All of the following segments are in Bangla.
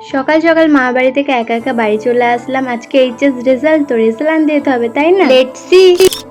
সকাল সকাল মা বাড়ি থেকে একা একা বাড়ি চলে আসলাম। আজকে এইচএস রেজাল্ট, তো রেজাল্ট আনতে যেতে হবে, তাই না? Let's see.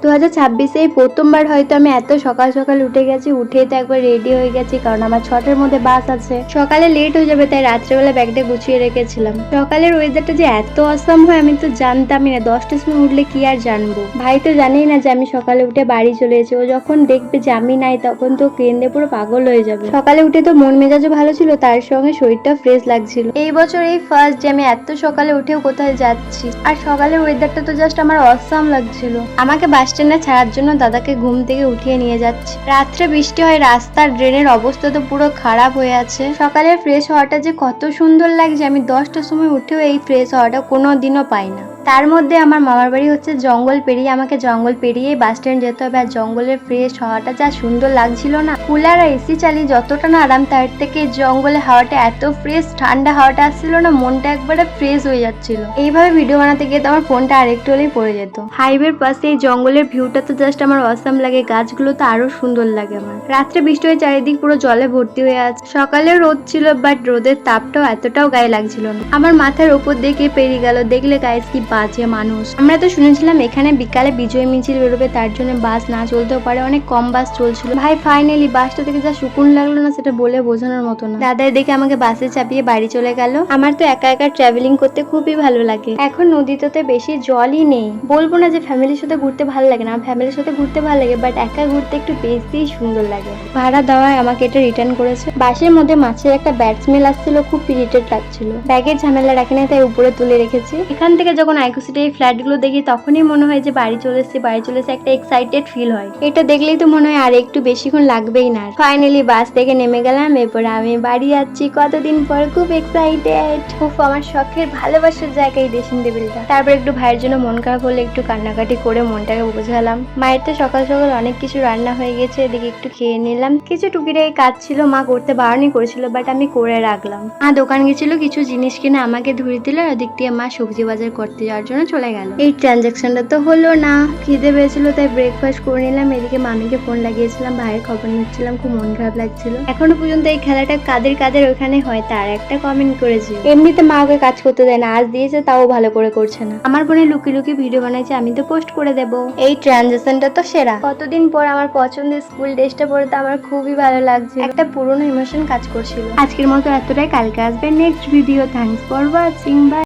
2026 এই প্রথমবার হয়তো আমি এত সকাল সকাল উঠে গেছি। উঠেই তো একবার রেডি হয়ে গেছি, কারণ আমার 6টার মধ্যে বাস আছে। সকালে লেট হয়ে যাবে, তাই রাত্রেবেলা ব্যাগটা গুছিয়ে রেখেছিলাম। সকালের ওয়েদারটা যে এত অসম হয় আমি তো জানতামই না। 10টার সময় উঠলে কি আর জানবো। ভাই তো জানেই না যে আমি সকালে উঠে বাড়ি চলে এসেছি। ও যখন দেখবে যে আমি নাই, তখন তো কেঁদে পুরো পাগল হয়ে যাবে। সকালে উঠে তো মন মেজাজও ভালো ছিল, তার সঙ্গে শরীরটা ফ্রেশ লাগছিল। এই বছর এই ফার্স্ট যে আমি এত সকালে উঠেও কোথায় যাচ্ছি। আর সকালের ওয়েদারটা তো জাস্ট আমার অসাম লাগছিল। আমাকে বাস স্ট্যান্ডে ছাড়ার জন্য দাদাকে ঘুম থেকে উঠিয়ে নিয়ে যাচ্ছে। রাত্রে বৃষ্টি হয়, রাস্তার ড্রেনের অবস্থা তো পুরো খারাপ হয়ে আছে। সকালে ফ্রেশ হওয়াটা যে কত সুন্দর লাগছে, আমি 10টার সময় উঠেও এই ফ্রেশ হওয়াটা কোনোদিনও পাই না। তার মধ্যে আমার মামার বাড়ি হচ্ছে জঙ্গল পেরিয়ে, আমাকে জঙ্গল পেরিয়ে বাস স্ট্যান্ড যেতে হবে। আর জঙ্গলের ফ্রেশ হাওয়াটা যা সুন্দর লাগছিল না। কুলার আর এসি চালিয়ে যতটা না আরাম, তার থেকে জঙ্গলের হাওয়াটা এত ফ্রেশ, ঠান্ডা হাওয়াটা আসছিল না, মনটা একবারে ফ্রেশ হয়ে যাচ্ছিল। এইভাবে ভিডিও বানাতে গিয়ে তো আমার ফোনটা আরেকটু হলেই পড়ে যেত। হাইওয়ের পাশে এই জঙ্গলের ভিউটা তো জাস্ট আমার অসাম লাগে। গাছগুলো তো আরো সুন্দর লাগে আমার। রাত্রে বৃষ্টি হয়ে চারিদিক পুরো জলে ভর্তি হয়ে আছে। সকালে রোদ ছিল, বাট রোদের তাপটাও এতটাও গায়ে লাগছিল না। আমার মাথার উপর দিয়ে পেরিয়ে গেল। দেখলে গাইস কি বাজে মানুষ। আমরা তো শুনেছিলাম এখানে বিকালে বিজয় মিছিল বেরোবে, তার জন্য বাস না চলতেও পারে। অনেক কম বাস চলছিল। ভাই ফাইনালি বাসটা থেকে যা সুকুন লাগলো না, সেটা বলে বোঝানোর মতো না। দাদাই দেখে আমাকে বাসে চাপিয়ে বাড়ি চলে গেল। আমার তো একা একা ট্রাভেলিং করতে খুবই ভালো লাগে। এখন নদীতে বেশি জলই নেই। বলবো না যে ফ্যামিলির সাথে ঘুরতে ভালো লাগে না, ফ্যামিলির সাথে ঘুরতে ভালো লাগে, বাট একা ঘুরতে একটু বেশি সুন্দর লাগে। ভাড়া দেওয়ায় আমাকে এটা রিটার্ন করেছে। বাসের মধ্যে মাছের একটা ব্যাড স্মেল আসছিল, খুব ইরিটেট লাগছিল। ব্যাগের ঝামেলা রাখি না, তাই উপরে তুলে রেখেছি। এখান থেকে যখন আইকুসিতে এই ফ্ল্যাট গুলো দেখি, তখনই মনে হয় যে বাড়ি চলে এসেছি, একটা এক্সাইটেড ফিল হয়। এটা দেখলেই তো মনে হয় আর একটু বেশিক্ষণ লাগবেই না। ফাইনালি বাস থেকে নেমে গেলাম, এরপর আমি বাড়ি যাচ্ছি কতদিন পর। খুব এক্সাইটেড। খুব আমার শখের ভালোবাসার জায়গায় ড্রেসিং টেবিলটা। তারপর একটু ভাইয়ের জন্য মন খারাপ হলে একটু কান্নাকাটি করে মনটাকে বোঝালাম। মায়ের তো সকাল সকাল অনেক কিছু রান্না হয়ে গেছে, এদিকে একটু খেয়ে নিলাম। কিছু টুকিটাকি কাজ ছিল, মা করতে বারণই করেছিল, বাট আমি করে রাখলাম। মা দোকান গেছিল কিছু জিনিস কিনে আমাকে ধরিয়ে দিল, আর ওদিক দিয়ে মা সবজি বাজার করতে যাওয়ার জন্য চলে গেল। এই ট্রানজাকশনটা তো হলো না। খিদে পেয়েছিল, তাই ব্রেকফাস্ট করে নিলাম। এদিকে মামিকে ফোন লাগিয়েছিলাম, ভাইয়ের খবর নিচ্ছিলাম। খুব মন খারাপ লাগছিল। এখনো পর্যন্ত এই খেলাটা কাদের ওখানে হয় তার একটা কমেন্ট করেছে। এমনিতে মা ওকে কাজ করতে দেয় না, আজ দিয়েছে তাও ভালো করে করছে না। আমার বোনে লুকিয়ে লুকিয়ে ভিডিও বানাইছে, আমি তো পোস্ট করে দেবো। এই ট্রানজাকশনটা তো সেরা। কতদিন পর আমার পছন্দের স্কুল ড্রেসটা পরতে আমার খুবই ভালো লাগছে। একটা পুরনো ইমোশন কাজ করছিল। আজকের মতো এতটাই। কালকে আসবে next video. Thanks for watching. By.